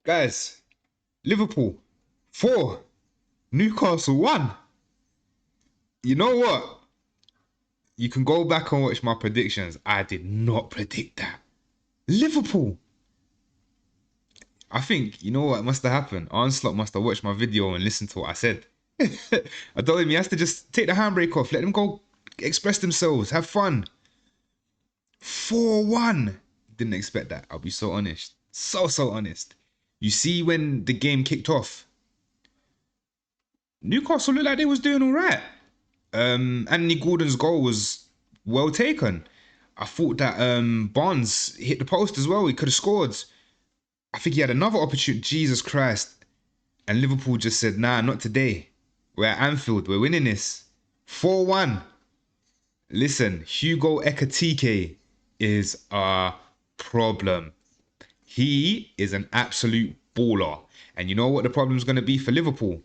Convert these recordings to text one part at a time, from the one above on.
Guys, Liverpool 4, Newcastle 1. You know what? You can go back and watch my predictions. I did not predict that. Liverpool. I think, you know what must have happened? Onslaught must have watched my video and listened to what I said. I told him he has to just take the handbrake off, let them go express themselves, have fun. 4-1. Didn't expect that. I'll be so honest. So honest. You see when the game kicked off, Newcastle looked like they was doing all right. Anthony Gordon's goal was well taken. I thought that Barnes hit the post as well. He could have scored. I think he had another opportunity. Jesus Christ. And Liverpool just said, nah, not today. We're at Anfield. We're winning this. 4-1. Listen, Hugo Ekitike is a problem. He is an absolute baller. And you know what the problem's going to be for Liverpool?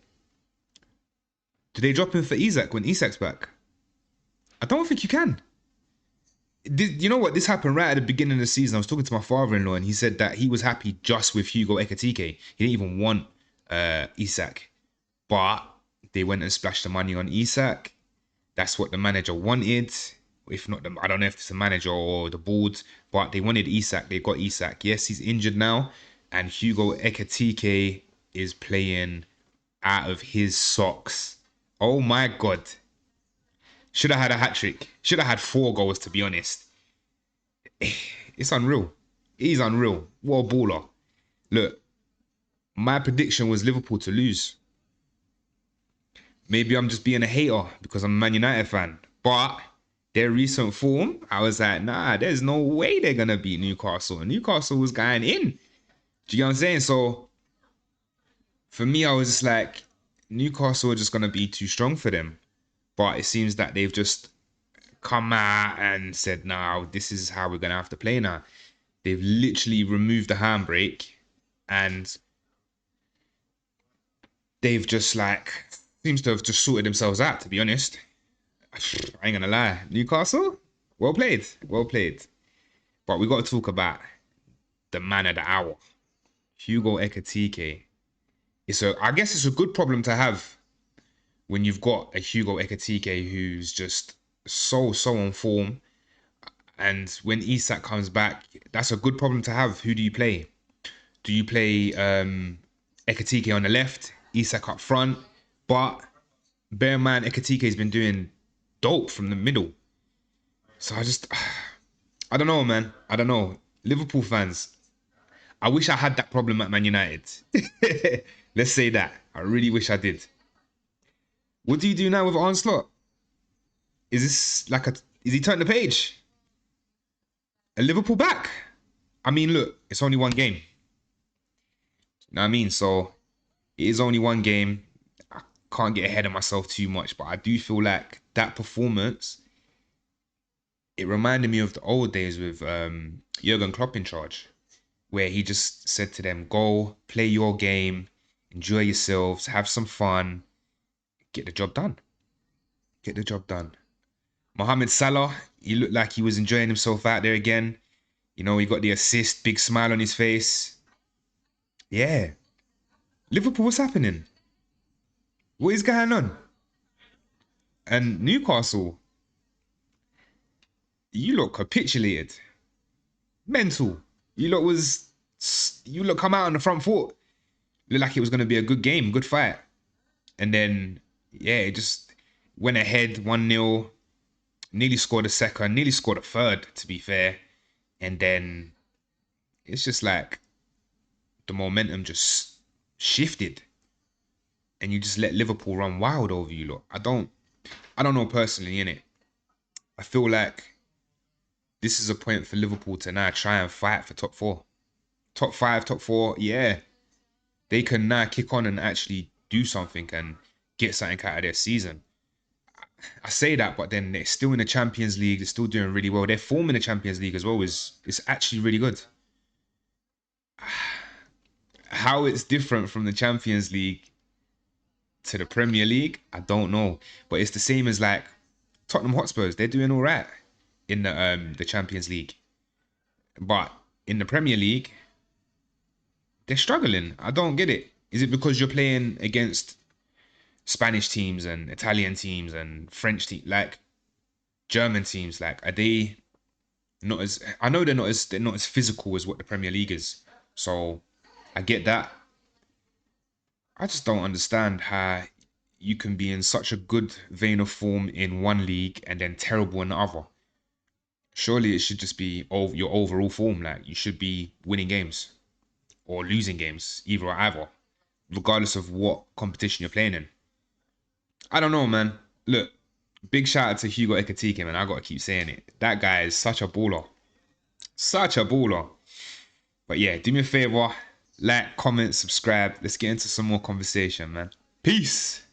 Do they drop him for Isak when Isak's back? I don't think you can. You know what? This happened right at the beginning of the season. I was talking to my father-in-law and he said that he was happy just with Hugo Ekitike. He didn't even want Isak. But they went and splashed the money on Isak. That's what the manager wanted. If not, I don't know if it's the manager or the board, but they wanted Isak. They got Isak. Yes, he's injured now. And Hugo Ekitike is playing out of his socks. Oh my God. Should have had a hat-trick. Should have had 4 goals, to be honest. It's unreal. He's unreal. What a baller. Look, my prediction was Liverpool to lose. Maybe I'm just being a hater because I'm a Man United fan. But their recent form, I was like, nah, there's no way they're going to beat Newcastle. And Newcastle was going in. Do you get what I'm saying? So, for me, I was just like, Newcastle are just going to be too strong for them. But it seems that they've just come out and said, no, this is how we're going to have to play now. They've literally removed the handbrake and they've just seems to have just sorted themselves out, to be honest. I ain't going to lie. Newcastle, well played. Well played. But we got to talk about the man of the hour, Hugo Ekitike. I guess it's a good problem to have when you've got a Hugo Ekitike who's just so on form. And when Isak comes back, that's a good problem to have. Who do you play? Do you play Ekitike on the left, Isak up front? But bear in mind, Ekitike has been doing dope from the middle. So I don't know, man. I don't know. Liverpool fans, I wish I had that problem at Man United. Let's say that. I really wish I did. What do you do now with Onslaught? Is this is he turning the page? A Liverpool back? I mean, look, it's only one game. You know what I mean? So, it is only one game. I can't get ahead of myself too much, but I do feel like that performance, it reminded me of the old days with Jurgen Klopp in charge, where he just said to them, go, play your game, enjoy yourselves, have some fun, get the job done. Get the job done. Mohamed Salah, he looked like he was enjoying himself out there again. You know, he got the assist, big smile on his face. Yeah. Liverpool, what's happening? What is going on? And Newcastle, you look capitulated. Mental. You look come out on the front foot. Looked like it was going to be a good game, good fight. And then, yeah, it just went ahead 1-0. Nearly scored a second, nearly scored a third, to be fair. And then it's just like the momentum just shifted. And you just let Liverpool run wild over you lot. I don't know personally, innit? I feel like this is a point for Liverpool to now try and fight for top 4. Top 5, top 4, yeah. They can now kick on and actually do something and get something out of their season. I say that, but then they're still in the Champions League. They're still doing really well. Their form in the Champions League as well is actually really good. How it's different from the Champions League to the Premier League, I don't know. But it's the same as like Tottenham Hotspurs. They're doing all right in the Champions League. But in the Premier League, they're struggling. I don't get it. Is it because you're playing against Spanish teams and Italian teams and French teams, like German teams? Like, are they not as? I know they're not as physical as what the Premier League is. So I get that. I just don't understand how you can be in such a good vein of form in one league and then terrible in the other. Surely it should just be your overall form. Like, you should be winning games or losing games, either or either, regardless of what competition you're playing in. I don't know, man. Look, big shout out to Hugo Ekitike, man. I gotta keep saying it. That guy is such a baller. Such a baller. But yeah, do me a favor, like, comment, subscribe. Let's get into some more conversation, man. Peace.